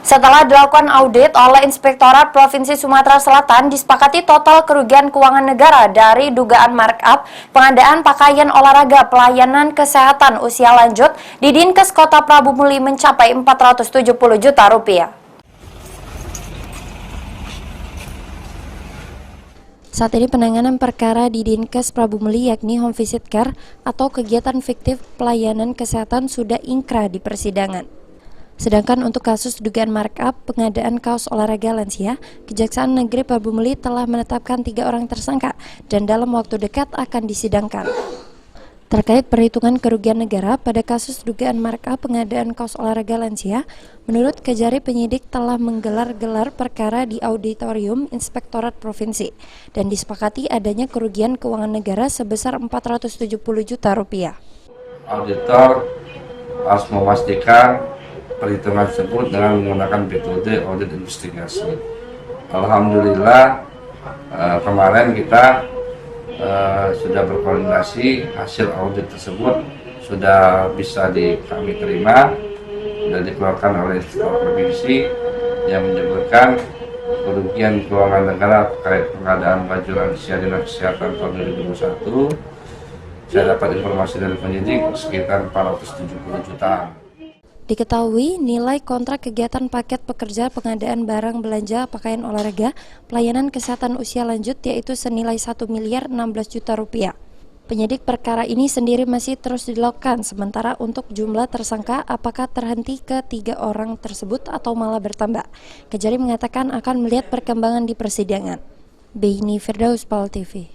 Setelah dilakukan audit oleh Inspektorat Provinsi Sumatera Selatan, disepakati total kerugian keuangan negara dari dugaan markup pengadaan pakaian olahraga pelayanan kesehatan usia lanjut di Dinkes Kota Prabu Muli mencapai Rp470 juta. Saat ini penanganan perkara di Dinkes Prabu Muli yakni home visit care atau kegiatan fiktif pelayanan kesehatan sudah ingkrah di persidangan. Sedangkan untuk kasus dugaan markup pengadaan kaos olahraga lansia, Kejaksaan Negeri Prabu Muli telah menetapkan 3 orang tersangka dan dalam waktu dekat akan disidangkan. Terkait perhitungan kerugian negara pada kasus dugaan markup pengadaan kaos olahraga lansia, menurut Kejari penyidik telah menggelar perkara di Auditorium Inspektorat Provinsi dan disepakati adanya kerugian keuangan negara sebesar Rp470 juta. Auditor harus memastikan perhitungan tersebut dengan menggunakan metode audit investigasi. Alhamdulillah kemarin kita sudah berkoordinasi, hasil audit tersebut sudah bisa kami terima dan dikeluarkan oleh provinsi yang menyebutkan kerugian keuangan negara terkait pengadaan baju lansia dinas kesehatan tahun 2021. Saya dapat informasi dari penyidik sekitar Rp470 juta. Diketahui nilai kontrak kegiatan paket pekerja pengadaan barang belanja pakaian olahraga pelayanan kesehatan usia lanjut yaitu senilai Rp1.016 juta. Penyidik perkara ini sendiri masih terus dilakukan, sementara untuk jumlah tersangka apakah terhenti ke 3 orang tersebut atau malah bertambah. Kejari mengatakan akan melihat perkembangan di persidangan. Beini Firdaus, PAL TV.